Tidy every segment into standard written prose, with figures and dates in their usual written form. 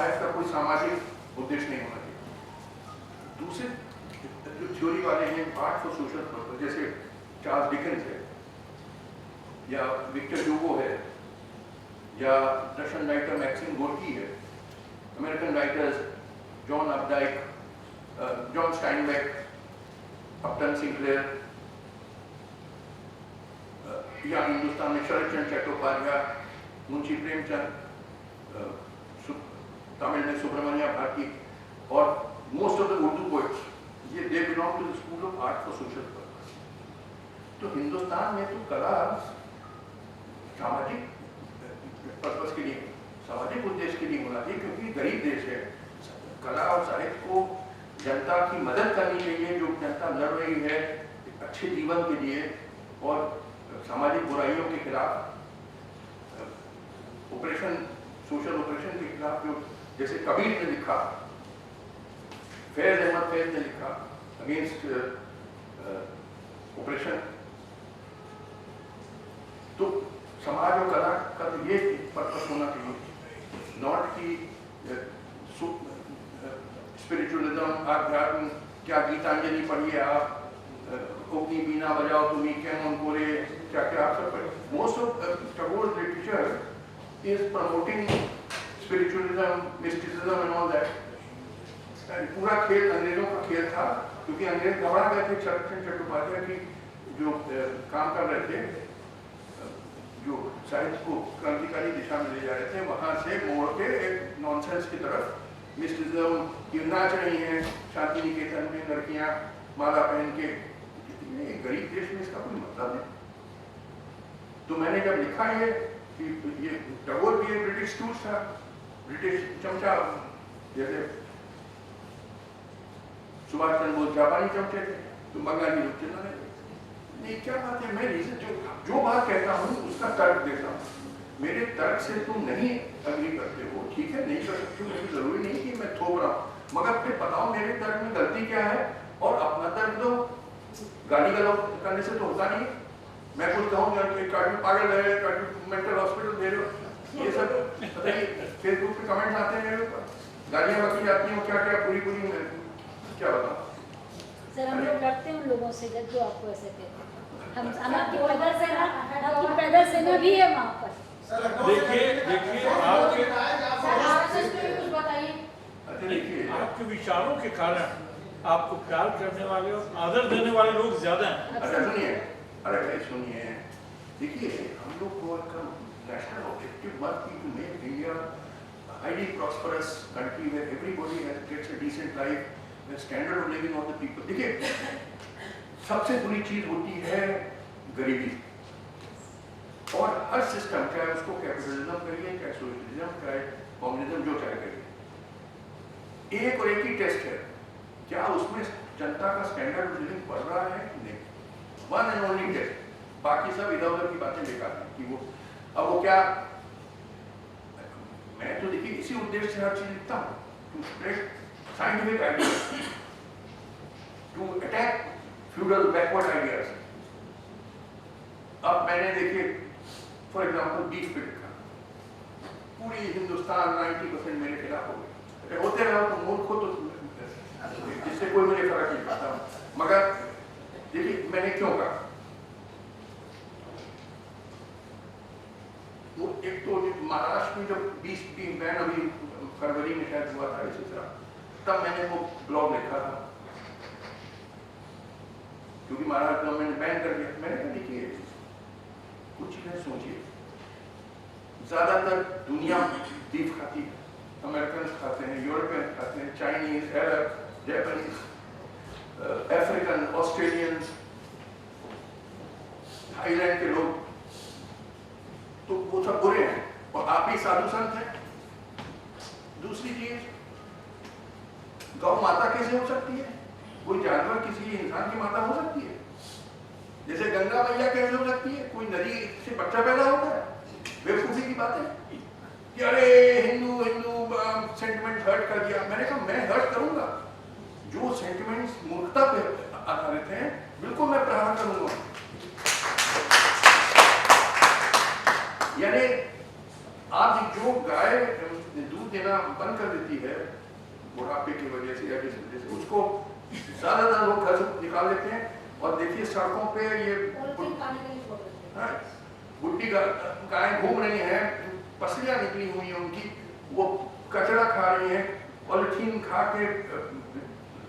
साहित्य का कोई सामाजिक उद्देश्य नहीं होना चाहिए। दूसरे जो थ्योरी वाले हैं आर्ट फॉर सोशल पर्पस, जैसे चार्ल्स डिकेंस है या विक्टर ह्यूगो है या रशियन राइटर मैक्सिम गोर्की है, American writers John Updike, John Steinbeck, Upton Sinclair, या हिंदुस्तान में शरद चंद्र चट्टोपाध्याय, मुंशी प्रेमचंद, तमिल में सुब्रमण्य भारती और most of the Urdu poets, ये they belong to the school of art for social purpose. तो हिंदुस्तान में तो कला सामाजिक पर्पस के लिए, सामाजिक उद्देश्य के लिए होना चाहिए, क्योंकि गरीब देश है। कला और साहित्य को जनता की मदद करनी चाहिए, जो जनता लड़ रही है अच्छे जीवन के लिए और सामाजिक बुराइयों के खिलाफ, ऑपरेशन, सोशल ऑपरेशन के खिलाफ, जो जैसे कबीर ने लिखा, फैज अहमद फैज ने लिखा अगेंस्ट ऑपरेशन। तो समाज और कला का तो ये पर्पस होना चाहिए, नॉट कि स्पिरिचुअलिज्म, अध्यात्म, क्या गीतांजलि पढ़िए आप, ओपनी बीना बजाओ तुम्ही कैमन कोरे, क्या क्या आप सब। Most of Tagore's literature is promoting spiritualism, mysticism and all that. पूरा खेल अंग्रेजों का खेल था, क्योंकि अंग्रेज घबरा गए थे शरद चंद्र चट्टोपाध्याय की जो काम कर रहे थे, जो साहित्य को क्रांतिकारी दिशा में ले जा रहे थे, वहां से मोड़ के एक नॉनसेंस की तरफ मिस्टिज्म, ये नाच रही हैं शांति निकेतन में लड़कियां माला पहन के, गरीब देश में इसका कोई मतलब नहीं। तो मैंने जब लिखा ये टैगोर भी एक ब्रिटिश टूट था, ब्रिटिश चमचा, जैसे सुभाष चंद्र बोस जापानी चमचे थे, तो बंगाली लोग चिल्लाने लगे। नहीं, क्या बात है, मैं रीजन जो बात कहता हूँ उसका तर्क देता हूँ, मेरे तर्क से तुम नहीं अग्री करते हो, ठीक है, नहीं कर सकते, मुझे जरूरी नहीं कि मैं थोप रहा हूँ, मगर फिर बताओ मेरे तर्क में गलती क्या है और अपना तर्क दो। गाली गलौज करने से तो होता नहीं। मैं कुछ कहूँगा कि काटू पागल है, काटू मेंटल हॉस्पिटल दे रहे हो, ये सब बताइए, फेसबुक पे कमेंट्स आते हैं मेरे ऊपर, गालियाँ बकी जाती हैं, क्या क्या पूरी क्या बताऊँ। सर हम लोग लड़ते हैं उन लोगों से जो आपको ऐसे कहते हैं, हम आपकी पैदल सेना भी है वहाँ पर। देखिए आपके विचारों के कारण आपको प्यार करने वाले और आदर देने वाले लोग ज्यादा हैं। अरे सुनिए, देखिए हम लोग को national objective must be to make India highly prosperous country where everybody gets a decent life, the standard of living of the people. देखिए सबसे बुरी चीज होती है गरीबी, और हर सिस्टम, चाहे उसको कैपिटलिज्म करिए, चाहे सोशलिज्म, चाहे कम्युनिज्म, जो चाहे करिए, एक और एक ही टेस्ट है, क्या उसमें जनता का स्टैंडर्ड ऑफ लिविंग बढ़ रहा है कि नहीं। वन एंड ओनली टेस्ट, बाकी सब इधर उधर की बातें बेकार हैं कि वो अब वो क्या। मैं तो देखिए इसी उद्देश्य से हर चीज लिखता हूँ, to spread scientific ideas, to attack feudal backward ideas. अब मैंने देखिए फॉर एग्जाम्पल बीफ पे लिखा, पूरी हिंदुस्तान 90% मेरे खिलाफ हो गए, होते रहो तो मूर्ख हो तो जिससे कोई मुझे फर्क नहीं पड़ता, मगर देखिए मैंने क्यों कहा। वो एक तो महाराष्ट्र में जब 20 बैन अभी फरवरी में शायद हुआ था इसी तरह, तब मैंने वो ब्लॉग लिखा था, क्योंकि महाराष्ट्र गवर्नमेंट ने बैन कर दिया। मैंने कहा देखिए कुछ चीजें सोचिए, ज्यादातर दुनिया बीफ खाती है, अमेरिकन खाते हैं, यूरोपियन खाते हैं, चाइनीज, अरब, जापानीज, अफ्रीकन, ऑस्ट्रेलियन, थाईलैंड के लोग, तो वो सब बुरे हैं और आप ही साधु संत हैं। दूसरी चीज, गौ माता कैसे हो सकती है? कोई जानवर किसी इंसान की माता हो सकती है? जैसे गंगा मैया कैसे हो सकती है? कोई नदी से बच्चा पैदा होता है? बेवकूफी की बात है कि अरे हिंदू सेंटिमेंट हर्ट कर दिया। मैंने कहा मैं हर्ट करूंगा, जो सेंटिमेंट्स मूर्खता पे आधारित हैं बिल्कुल मैं प्रहार करूंगा। यानी आप जो गाय दूध दूध देना बंद कर देती है बुढ़ापे की वजह से या किसी वजह से, उसको ज्यादातर लोग घर से निकाल देते हैं। और देखिए सड़कों पे ये बुढ़ी गायें घूम रही हैं, पसलियां निकली हुई हैं उनकी, वो कचरा खा रही हैं, पॉलिथीन खा के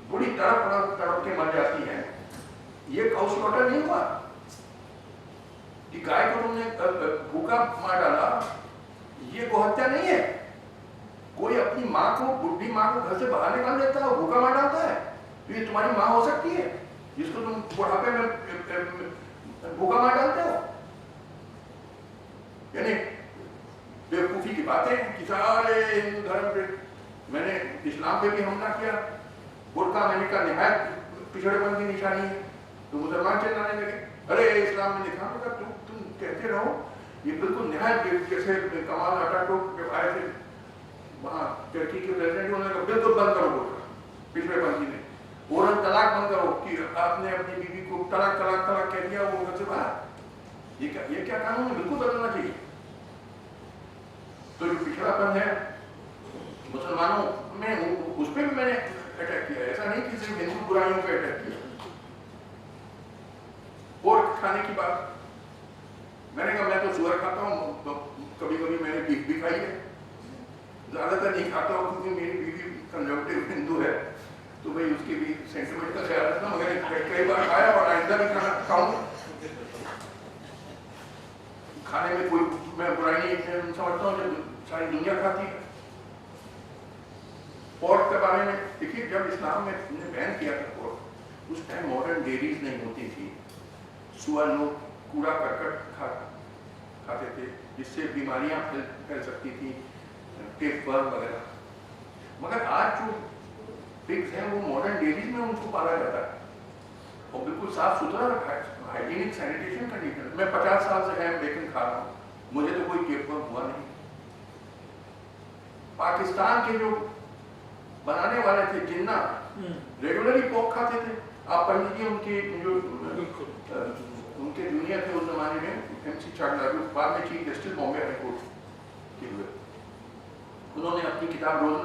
बुरी तड़प के मर जाती हैं। ये गौ स्लॉटर नहीं हुआ कि गाय को तुमने भूखा मार डाला, ये गोहत्या नहीं है। कोई अपनी माँ को, बुढ़ी माँ को घर से बाहर निकाल देता है, भूखा मार डालता है, तो ये तुम्हारी माँ हो सकती है जिसको तुम बुढ़ापे में भूखा मार डालते हो? यानी बेवकूफी की बातें कि सारे हिंदू धर्म पे, मैंने इस्लाम पे भी हमला किया, बुर्का मैंने कहा निहायत पिछड़ेपन की निशानी है, तो मुसलमान चिल्लाने लगे, अरे इस्लाम में लिखा होगा, तुम कहते रहो, ये बिल्कुल निहायत जैसे कमाल अटाटुर्क जब आए थे वहाँ टर्की के प्रेसिडेंट, उन्होंने कहा बिल्कुल बंद करो बुर्का, पिछड़ेपन की नहीं, औरत तलाक बंद करो कि आपने अपनी बीवी को तलाक तलाक तलाक कह दिया वो घर से बाहर, ये क्या कानून है? बिल्कुल बदलना चाहिए। तो जो पिछड़ापन है मुसलमानों में, उस पर भी मैंने अटैक किया, ऐसा नहीं कि सिर्फ हिंदू बुराइयों पे अटैक किया। और खाने की बात, मैंने कहा मैं तो सुअर खाता हूँ, तो कभी कभी मैंने बीफ भी खाई है, ज्यादातर नहीं खाता हूँ क्योंकि मेरी बीवी कंजर्वेटिव हिंदू है, तो भाई उसकी भी सेंटिमेंट का ख्याल रखना, मगर कई बार खाया और आइंदा भी खाना खाऊंगा। खाने में कोई मैं बुराई नहीं समझता हूँ, जब सारी दुनिया खाती है। पोर्क के बारे में देखिए, जब इस्लाम में बैन किया था पोर्क, उस टाइम मॉडर्न डेयरीज नहीं होती थी, सुअर लोग कूड़ा करकट खाते थे, जिससे बीमारियां फैल सकती थी, टेपवर्म वगैरह। मगर आज जो पिग्स हैं वो मॉडर्न डेयरीज में उनको पाला जाता है और बिल्कुल साफ सुथरा रखा है, हाइजीनिक सैनिटेशन कंडीशन। मैं 50 साल से हैम बेकन खा रहा हूँ, मुझे तो कोई टेपवर्म हुआ नहीं। पाकिस्तान के जो बनाने वाले थे जिन्ना, रेगुलरली पोर्क खाते थे। आप पंडित जी उनके जो उनके जूनियर थे उस जमाने में, MC चाकलारू, बाद में chief justice Bombay high court के हुए, उन्होंने अपनी किताब रोज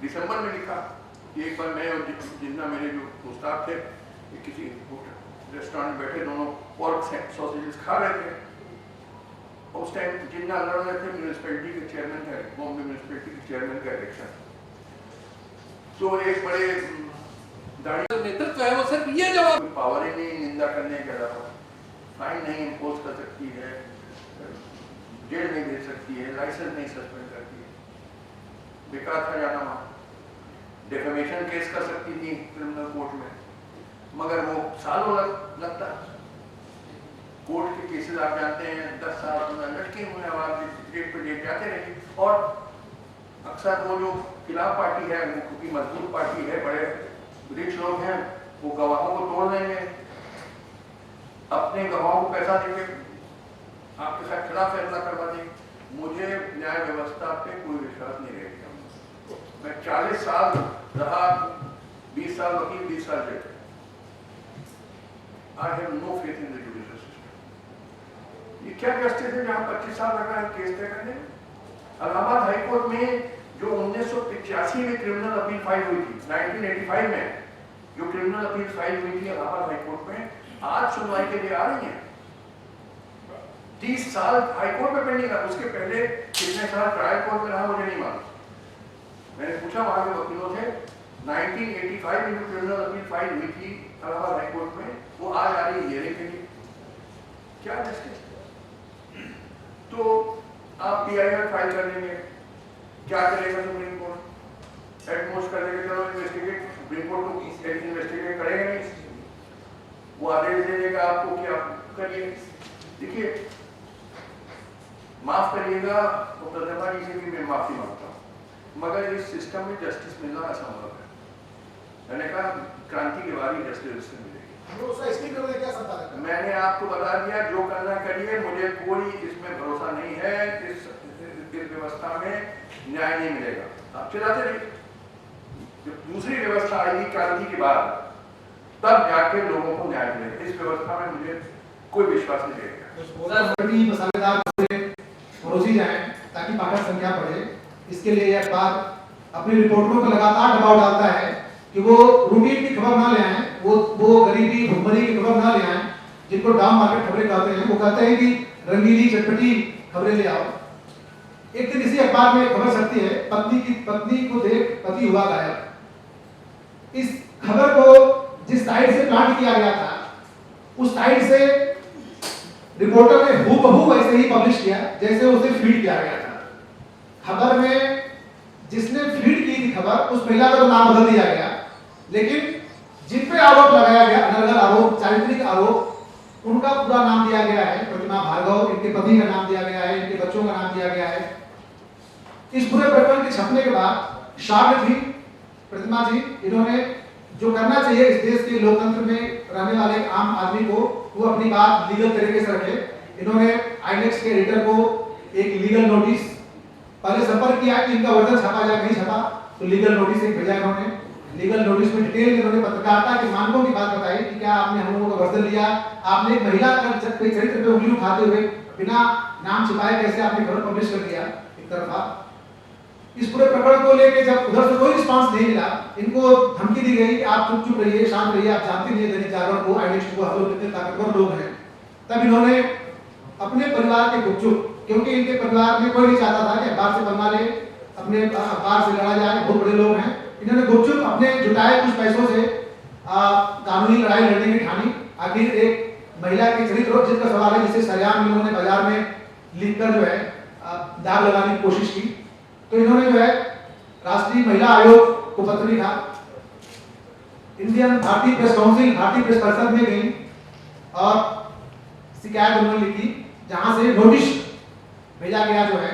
दिसंबर में लिखा कि एक बार मैं और जिन्ना, मेरे जो उस्ताद थे, किसी रेस्टोरेंट में बैठे, दोनों पोर्क सॉसेजेस खा रहे थे। उस टाइम जिन्ना लड़ रहे थे म्यूनिसिपैलिटी के चेयरमैन का, बॉम्बे म्यूनिसिपैलिटी के चेयरमैन का इलेक्शन। तो एक बड़े दाढ़ी नेतृत्व है वो सिर्फ ये जवाब, पावर ही नहीं निंदा करने के अलावा, फाइन नहीं इम्पोज कर सकती है, जेल नहीं भेज सकती है, लाइसेंस नहीं सस्पेंड करती है, बेकार था जाना वहाँ। डेफेमेशन केस कर सकती थी क्रिमिनल कोर्ट में, मगर वो सालों लगता। कोर्ट के केसेस आप जानते हैं 10 साल लटके हुए हैं, आप डेट पे डेट जाते रहिए। और अक्सर वो जो खिलाफ पार्टी है, वो क्योंकि मजबूत पार्टी है, बड़े रिच लोग हैं, वो गवाहों को तोड़ देंगे, अपने गवाहों को पैसा देंगे, आपके साथ खिलाफ फैसला करवा देंगे। मुझे न्याय व्यवस्था पे कोई विश्वास नहीं रहेगा। मैं 40 साल रहा, 20 साल वकील, 20 साल जज। I have no faith in the judicial system. ये क्या जस्टिस है जहाँ 25 साल लगा है केस तय करने में? इलाहाबाद हाईकोर्ट में जो 1985 में क्रिमिनल अपील फाइल हुई थी, 1985 में जो क्रिमिनल अपील फाइल हुई थी इलाहाबाद हाईकोर्ट में, आज सुनवाई के लिए आ रही है। 30 साल हाईकोर्ट में पेंडिंग है, उसके पहले कितने साल ट्रायल कोर्ट में रहा मुझे नहीं मालूम। मैंने पूछा वहां के वकीलों से, 1985 में जो क्रिमिनल अपील फाइल हुई थी इलाहाबाद हाईकोर्ट में, वो आज आ रही है हियरिंग के लिए। क्या जस्टिस? तो आप PIR फाइल कर लेंगे, क्या करेगा सुप्रीम कोर्ट? एटमोस्ट कर देगा, चलो इन्वेस्टिगेट, सुप्रीम कोर्ट को इन्वेस्टिगेट करेगा नहीं, वो आदेश दे देगा आपको कि आप करिए। देखिए, माफ करिएगा मुकदमा जी से भी मैं माफी मांगता हूँ, मगर इस सिस्टम में जस्टिस मिलना असंभव है। मैंने कहा क्रांति के बाद ही जस्टिस मिलेगी। मैंने आपको बता दिया, जो करना करिए, मुझे कोई इसमें भरोसा नहीं है, इस व्यवस्था में न्याय नहीं मिलेगा। आप चलाते रहिए, जब दूसरी व्यवस्था आएगी क्रांति के बाद, तब जाके लोगों को न्याय मिलेगा। इस व्यवस्था में मुझे कोई विश्वास नहीं रहेगा। परोसी जाए ताकि पाठक संख्या बढ़े, इसके लिए यह अखबार अपने रिपोर्टरों को लगातार दबाव डालता है कि वो रूटीन की खबर ना ले आए, वो गरीबी भुखमरी की खबर ना ले आए, जिनको डाउन मार्केट खबरें कहते हैं। वो कहते हैं कि रंगीली चटपटी खबरें ले आओ। एक दिन इसी अखबार में खबर छपती है, पत्नी को देख पति हुआ गायब। इस खबर को जिस साइड से प्लांट किया गया था, उस साइड से रिपोर्टर ने हूबहू वैसे ही पब्लिश किया जैसे उसे फीड किया गया था। खबर में जिसने फीड की थी खबर, उस महिला का तो नाम बदल दिया गया, लेकिन जिन पे आरोप लगाया गया, अनर्गल आरोप, चारित्रिक आरोप, उनका पूरा नाम दिया गया है। प्रतिमा भार्गव, इनके पति का नाम दिया गया है, इनके बच्चों का नाम दिया गया है। इस पूरे प्रकरण के छपने के बाद शार्ट थी प्रतिमा जी, इन्होंने जो करना चाहिए इस देश के लोकतंत्र में रहने वाले आम आदमी को, वो अपनी बात लीगल तरीके से रखे। इन्होंने आईनेक्स के एडिटर को एक लीगल नोटिस पहले संपर्क किया कि इनका वर्जन छपा जाए, नहीं छपा तो लीगल नोटिस एक भेजा इन्होंने। लीगल नोटिस में डिटेल इन्होंने पत्रकारिता के मानकों की बात बताई कि क्या आपने हम लोगों का वर्जन लिया, आपने एक महिला का चरित्र पे उंगली उठाते हुए बिना नाम छिपाए कैसे आपने खबर पब्लिश कर दिया एक तरफा। इस पूरे प्रकरण को लेकर जब उधर से कोई रिस्पांस नहीं मिला, इनको धमकी दी गई कि आप चुप रहिए, शांत रहिए, आप जानते नहीं दैनिक जागरण को, आईनेक्स को, हम लोग कितने ताकतवर लोग हैं। तब इन्होंने अपने परिवार के गुपचुप, क्योंकि इनके परिवार में कोई नहीं चाहता था कि अखबार से बनवा ले, अपने अखबार से लड़ा जाए, बहुत बड़े लोग हैं, इन्होंने गुपचुप अपने जुटाए कुछ पैसों से कानूनी लड़ाई लड़ने की ठानी। आखिर एक महिला के चरित्र जिसका सवाल है, जिसे सरेआम लोगों ने बाजार में लिखकर जो है दाग लगाने की कोशिश की, तो इन्होंने जो है राष्ट्रीय महिला आयोग को पत्र लिखा, इंडियन भारतीय प्रेस काउंसिल, भारतीय प्रेस परिषद में गई और शिकायत उन्होंने लिखी, जहां से नोटिस भेजा गया जो है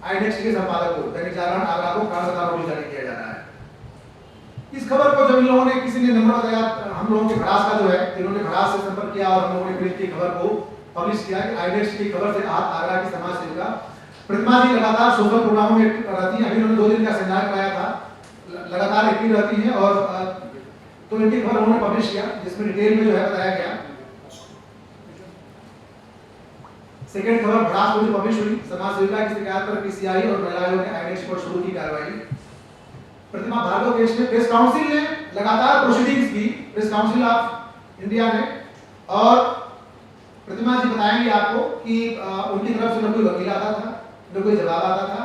आईनेक्स के संपादक को, दैनिक जागरण आगरा को कारणदार नोटिस जारी किया जा रहा है। इस खबर को जब इन लोगों ने, किसी ने नंबर बताया हम लोगों के भड़ास का जो है, इन्होंने भड़ास से संपर्क किया और हम लोगों ने प्रिंट की खबर को पब्लिश किया कि आईनेक्स की खबर से आगरा की समाज सेविका प्रतिमा जी लगातार सोशल प्रोग्रामों में रहती हैं। अभी उन्होंने 2 दिन का सेमिनार कराया था, लगातार एक्टिव रहती हैं और तो इनकी खबर उन्होंने पब्लिश किया, जिसमें डिटेल में जो है बताया गया। सेकंड खबर भड़ास को जो पब्लिश हुई, समाज सेविका की शिकायत पर पीसीआई और महिला आयोग ने आईनेक्स पर शुरू की कार्रवाई। प्रतिमा भार्गव केस में प्रेस काउंसिल ने लगातार प्रोसीडिंग्स की, प्रेस काउंसिल ऑफ इंडिया ने, और प्रतिमा जी बताएंगे आपको कि उनकी तरफ से न कोई वकील आता था, न कोई जवाब आता था,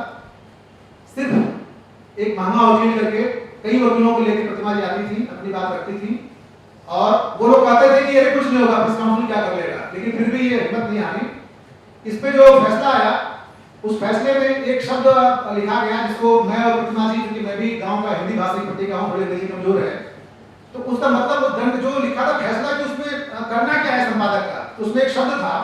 सिर्फ एक महंगा वकील करके कई वकीलों को लेकर प्रतिमा जी आती थी, अपनी बात रखती थी, और वो लोग कहते थे कि ये कुछ नहीं होगा, प्रेस काउंसिल क्या कर लेगा, लेकिन फिर भी ये हिम्मत नहीं आनी। इस पे जो फैसला आया, उस फैसले में एक शब्द लिखा गया जिसको मैं और प्रतिमा जी, क्योंकि मैं भी गांव का हिंदी भाषी पत्रिका हूं, थोड़ी अंग्रेजी कमजोर है, तो उसका मतलब दंड जो लिखा था फैसला कि उसमें करना क्या है संपादक का, तो उसमें एक शब्द था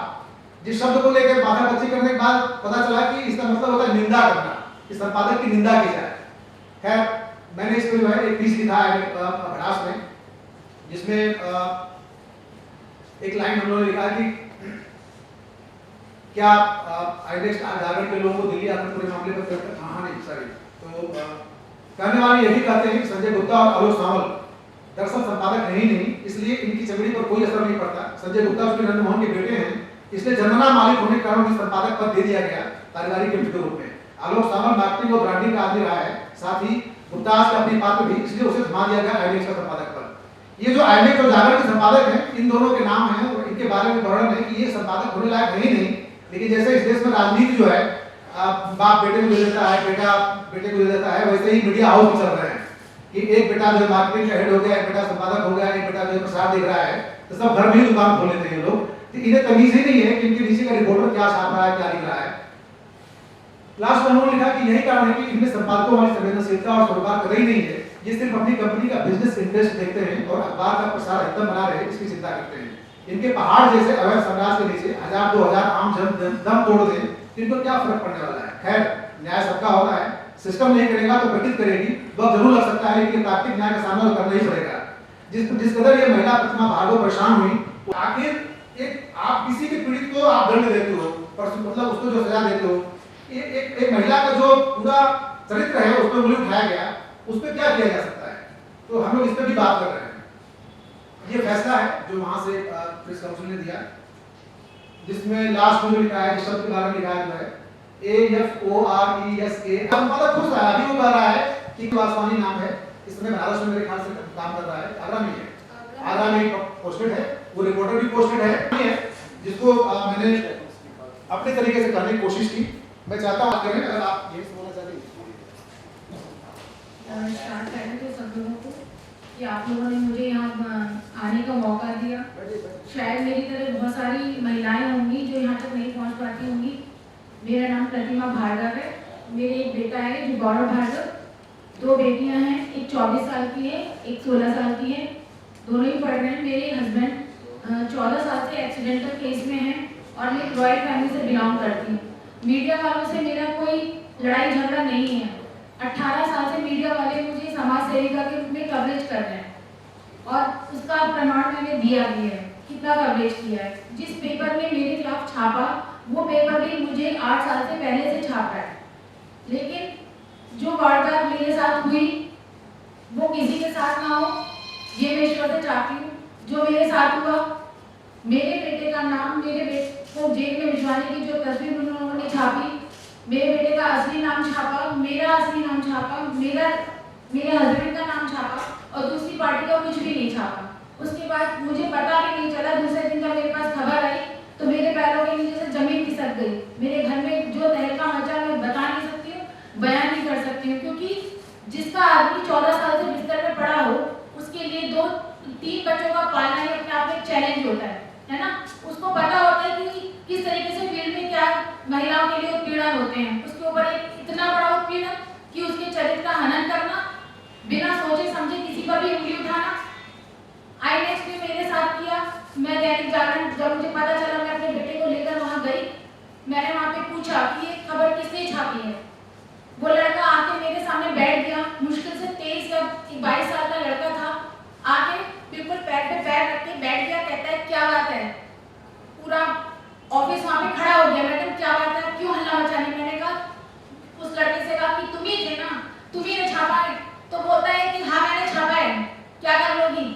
जिस शब्द को लेकर माथापच्ची करने के बाद पता चला कि इसका मतलब होता है निंदा करना, कि संपादक की निंदा की जाए। खैर मैंने इस पर जो है एक पीस लिखा है भड़ास में, जिसमें एक लाइन हम लोगों ने लिखा कि क्या आईनेक्स जागरण के लोगों को दिल्ली आकर पूरे मामले पर नहीं सॉरी, तो कहने वाले यही कहते हैं कि संजय गुप्ता और आलोक सावल दरअसल संपादक है ही नहीं, इसलिए इनकी चमड़ी पर कोई असर नहीं पड़ता। संजय गुप्ता उसके नरेंद्र मोहन के बेटे हैं, इसलिए जनगणना मालिक होने के कारण उन्हें संपादक पद दे दिया गया पारिवारिक गिफ्ट के रूप में। आलोक सावल मार्केटिंग और ब्रांडिंग का आदमी रहा है, साथ ही गुप्ता के अपनी बात भी, इसलिए उसे थमा दिया गया आईनेक्स का संपादक पद। ये जो आईनेक्स और जागरण के संपादक हैं, इन दोनों के नाम हैं और इनके बारे में वर्णन है कि ये संपादक होने लायक है ही नहीं, लेकिन जैसे इस देश में राजनीति जो है बाप बेटे को दे देता है, बेटा बेटे को दे देता है, वैसे ही मीडिया हाउस भी चल रहे हैं कि एक बेटा जो मार्केटिंग का हेड हो गया, एक बेटा संपादक हो गया, एक बेटा जो प्रसाद देख रहा है, तो सब घर में ही दुकान खोल लेते हैं लोग। तो इन्हें तमीज ही नहीं है कि इनके नीचे का रिपोर्टर क्या छाप रहा है, क्या लिख रहा है। लास्ट में उन्होंने लिखा कि यही कारण है कि इनमें संपादकों वाली संवेदनशीलता और सरोकार कर ही नहीं है, ये सिर्फ अपनी कंपनी का बिजनेस इंटरेस्ट देखते हैं और अखबार का प्रसार अधिकतम बना रहे इसकी चिंता करते हैं। इनके पहाड़ जैसे अवैध साम्राज्य के नीचे 1000-2000 आम जन दम तोड़ दें, इनको क्या फर्क पड़ने वाला है। खैर न्याय सबका होता है, सिस्टम नहीं करेगा तो गठित करेगी, वक्त जरूर लग सकता है, लेकिन प्राकृतिक न्याय का सामना करना ही पड़ेगा। जिस कदर ये महिला प्रतिमा भार्गव परेशान हुई, आखिर एक आप किसी भी पीड़ित को आप दंड देते हो, मतलब उसको जो सजा देते हो, एक महिला का जो पूरा चरित्र है उस पर उंगली उठाया गया, उस पर क्या किया जा सकता है, तो हम लोग इस पर भी बात कर रहे हैं। ये फैसला है जो वहां से प्रेस काउंसिल ने दिया, जिसमें लास्ट में जो लिखा है, जिस शब्द के बारे में लिखा है जो है AFORESA। हम मतलब खुश है, अभी वो कह रहा है कि वासवानी नाम है, इस समय बनारस में मेरे ख्याल से काम कर रहा है, आगरा में है, आगरा में पोस्टेड है, वो रिपोर्टर भी पोस्टेड है, जिसको मैंने अपने तरीके से करने की कोशिश की। मैं चाहता हूँ करें, अगर आप ये बोलना चाहते हैं। स्टार्ट करने तो सब लोगों को कि आप लोगों ने मुझे यहाँ आने का मौका दिया। शायद मेरी तरह बहुत सारी महिलाएं होंगी जो यहाँ तक नहीं पहुँच पाती होंगी। मेरा नाम प्रतिमा भार्गव है। मेरे एक बेटा है जो गौरव भार्गव, 2 बेटियां हैं, एक 24 साल की है, एक 16 साल की है, दोनों ही पढ़ रहे हैं। मेरे हस्बैंड 14 साल से एक्सीडेंटल केस में हैं और मैं रॉयल फैमिली से बिलोंग करती हूँ। मीडिया वालों से मेरा कोई लड़ाई झगड़ा नहीं है। 18 साल से मीडिया वाले मुझे समाज सेविका के रूप में कवरेज कर रहे हैं और उसका प्रमाण मैंने दिया भी है, कितना कवरेज किया है। जिस पेपर ने मेरे खिलाफ छापा वो पेपर भी मुझे 8 साल से पहले से छाप रहा है, लेकिन जो वारदात मेरे साथ हुई वो किसी के साथ ना हो ये मैं ईश्वर से चाहती हूँ। जो मेरे साथ हुआ, मेरे बेटे का नाम, मेरे बेटे को जेल में भिजवाने की जो तस्वीर उन्होंने छापी, मेरे बेटे का असली नाम छापा, मेरा असली नाम छापा, मेरे हस्बैंड का नाम छापा और दूसरी पार्टी का कुछ भी नहीं छापा। उसके बाद मुझे पता भी नहीं चला, दूसरे दिन जब मेरे पास खबर आई तो मेरे पैरों के नीचे से जमीन खिसक गई। मेरे घर में जो तहलका मचा मैं बता नहीं सकती हूँ, बयान नहीं कर सकती हूँ, क्योंकि जिसका आदमी 14 साल से बिस्तर में पड़ा हो उसके लिए 2-3 बच्चों का पालना ही अपने आप में चैलेंज होता है ना। उसको पता होता है कि किस तरीके से फील्ड में क्या महिलाओं के लिए उत्पीड़न होते हैं। उसके ऊपर एक इतना बड़ा उत्पीड़न कि उसके चरित्र का हनन करना, बिना सोचे समझे किसी पर भी उंगली उठाना। INEX ने मेरे साथ किया। मैं दैनिक जागरण, जब मुझे पता चला मैं अपने बेटे को लेकर वहाँ गई, मैंने वहाँ पे पूछा कि ये खबर किसने छापी है। वो लड़का आके मेरे सामने बैठ गया, मुश्किल से 23 या 22 साल का लड़का था, आके बिल्कुल पैर पे पैर रख के बैठ गया। कहता है क्या बात है, पूरा ऑफिस वहाँ पे खड़ा हो गया। मैडम क्या बात है, क्यों हल्ला मचाने? मैंने कहा, उस लड़के से कहा कि तुम ही थे ना, तुम ही ने छापा है। तो बोलता है कि हाँ मैंने छापा है, क्या कर लोगी?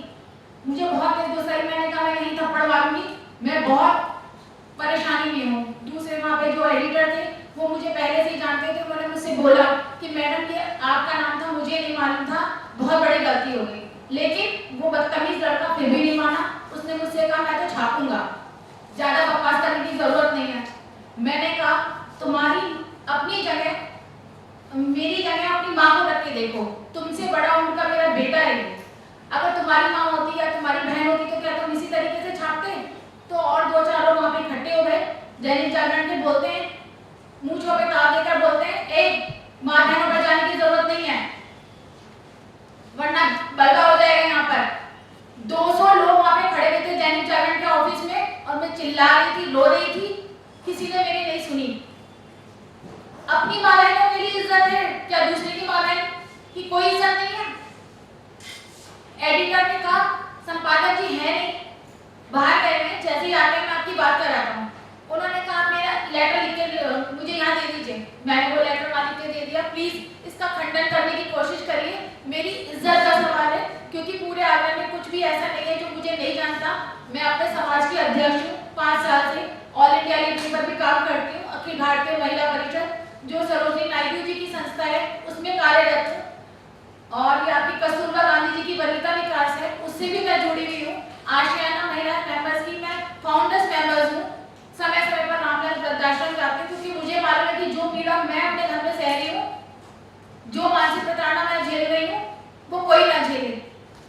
मुझे बहुत तेज गुस्सा आई। मैंने कहा मैं नहीं थप्पड़ मारूंगी, मैं बहुत परेशानी में हूँ। दूसरे वहाँ पे जो एडिटर थे वो मुझे पहले से ही जानते थे। उन्होंने मुझसे बोला कि मैडम ये आपका नाम था, मुझे नहीं मालूम था, बहुत बड़ी गलती हो गई। लेकिन वो बदतमीज लड़का फिर भी नहीं माना। उसने मुझसे कहा मैं तो छापूंगा, ज्यादा बकवास करने की जरूरत नहीं है। मैंने कहा तुम्हारी अपनी जगह, मेरी जगह अपनी माँ को रख के देखो। तुमसे बड़ा उनका मेरा बेटा है। अगर तुम्हारी माँ होती या तुम्हारी बहन होती तो क्या तुम इसी तरीके से छापते? तो और 2-4 लोग वहाँ पे इकट्ठे हो गए। दैनिक जागरण के बोलते हैं, मूंछों पे ताव देकर बोलते हैं, एक माँ बहनों पर जाने की जरूरत नहीं है वरना बलगा हो जाएगा यहाँ पर। 200 लोग वहाँ पे खड़े हुए थे दैनिक जागरण के ऑफिस में और मैं चिल्ला रही थी, रो रही थी, किसी ने मेरी नहीं सुनी। अपनी माँ बहनों के लिए इज्जत है, क्या दूसरे की माँ बहन की कोई इज्जत नहीं है? एडिटर ने कहा संपादक जी है नहीं, बाहर गए हैं, जैसे ही आते हैं मैं आपकी बात कराता हूँ। उन्होंने कहा मेरा लेटर लिख के मुझे यहाँ दे दीजिए। मैंने वो लेटर वहाँ लिख के दे दिया। प्लीज इसका खंडन करने की कोशिश करिए, मेरी इज्जत का सवाल है, क्योंकि पूरे आगरा में कुछ भी ऐसा नहीं है जो मुझे नहीं जानता। मैं अपने समाज की अध्यक्ष हूँ, 5 साल से ऑल इंडिया लीडर पर भी काम करती हूँ। अखिल भारतीय महिला परिषद जो सरोजिनी नायडू जी की संस्था है उसमें कार्यरत हूँ, और ये आपकी कस्तूरबा गांधी जी की वनिता विकास है उससे भी मैं जुड़ी हुई हूँ। आशियाना महिला मेंबर्स की मैं फाउंडर्स मेंबर्स हूँ। समय समय पर रामलाल वृद्धाश्रम जाती हूँ, क्योंकि मुझे मालूम है कि जो पीड़ा मैं अपने घर में सह रही हूँ, जो मानसिक प्रताड़ना मैं झेल रही हूँ, वो कोई ना झेले।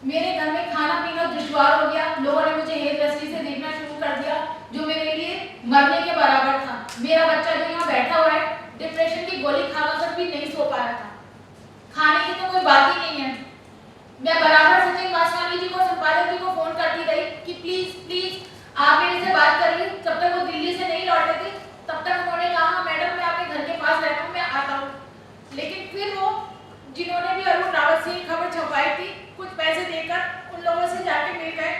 मेरे घर में खाना पीना दुश्वार हो गया। लोगों ने मुझे हेय दृष्टि से देखना शुरू कर दिया, जो मेरे लिए मरने के बराबर था। मेरा बच्चा जो यहाँ बैठा हुआ है, डिप्रेशन की गोली खाकर भी नहीं सो पा रहा था। खाने की तो कोई बात ही नहीं है। मैं बराबर सचिन वासवानी जी को, संपादक जी को फोन करती रही कि प्लीज आप मेरे से बात करिए। जब तक वो दिल्ली से नहीं लौटे थे तब तक उन्होंने कहा मैडम मैं आपके घर के पास रहता हूँ, मैं आता हूँ। लेकिन फिर वो जिन्होंने भी अरुण रावत से खबर छपाई थी, कुछ पैसे देकर उन लोगों से जाके मिल गए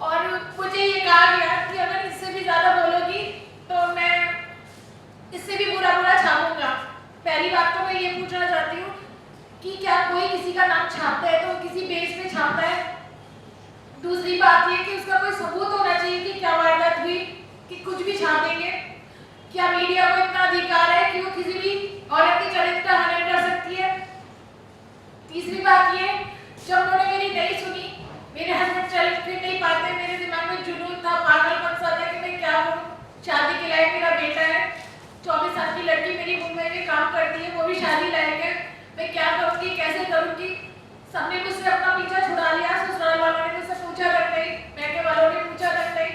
और मुझे ये कहा गया कि अगर इससे भी ज्यादा बोलोगी तो मैं इससे भी बुरा छापूंगा। पहली बात तो मैं ये पूछना चाहती हूँ कि क्या कोई किसी का नाम छापता है तो किसी बेस पे छापता है? दूसरी बात ये कि उसका कोई सबूत होना चाहिए कि क्या वारदात हुई। कि कुछ भी छापेंगे? क्या मीडिया को इतना अधिकार है कि वो किसी भी औरत की चरित्र का हनन कर सकती है? तीसरी बात ये, जब उन्होंने मेरी नहीं सुनी, मेरे हस्बैंड चल फिर नहीं पाते, मेरे दिमाग में जुनून था, पागलपन सा था कि मैं क्या करूं। शादी के लायक मेरा बेटा है, 24 साल की लड़की मेरी मुंबई में काम करती है, वो भी शादी लायक है, मैं क्या करूंगी, कैसे करूंगी? सबने मुझसे अपना पीछा छुड़ा लिया, ससुराल वालों ने मुझसे पूछा तक नहीं, मैके वालों ने पूछा तक नहीं,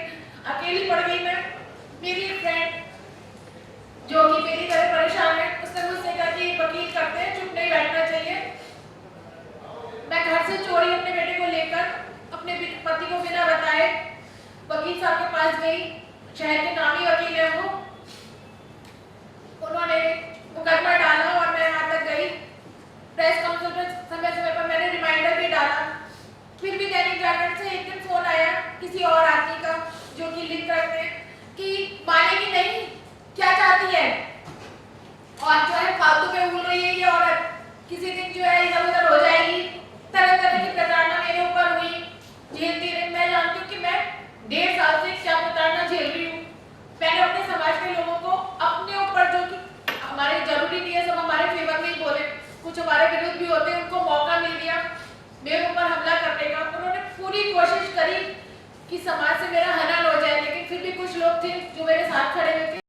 अकेली पड़ गई मैं। मेरी फ्रेंड जो कि मेरी तरह परेशान है, उसने मुझसे कहा कि वकील करते हैं, चुप नहीं बैठना चाहिए। मैं घर से चोरी अपने बेटे को लेकर अपने पति को बिना बताए वकील साहब के पास गई, शहर के नामी वकील है वो, उन्होंने मुकदमा डाला और मैं वहां तक गई। प्रेस काउंसिल पर समय समय पर मैंने रिमाइंडर भी डाला, फिर भी दैनिक जागरण से एक दिन फोन आया किसी और आदमी का जो कि लिंक रखते हैं कि मानेगी नहीं, क्या चाहती है, और जो है फालतू में उड़ रही है ये औरत, किसी दिन जो है इधर उधर हो जाएगी। तरह तरह की प्रताड़ना मेरे ऊपर हुई, झेलती रही। मैं जानती हूँ कि मैं 1.5 साल से क्या प्रताड़ना झेल रही हूँ। मैंने अपने समाज के लोगों को अपने ऊपर, जो कि हमारे जरूरी नहीं है सब हमारे फेवर में ही बोले, कुछ हमारे विरुद्ध भी होते हैं, उनको मौका मिल गया मेरे ऊपर हमला करने का। उन्होंने पूरी कोशिश करी कि समाज से मेरा हनन हो जाए, लेकिन फिर भी कुछ लोग थे जो मेरे साथ खड़े हुए थे।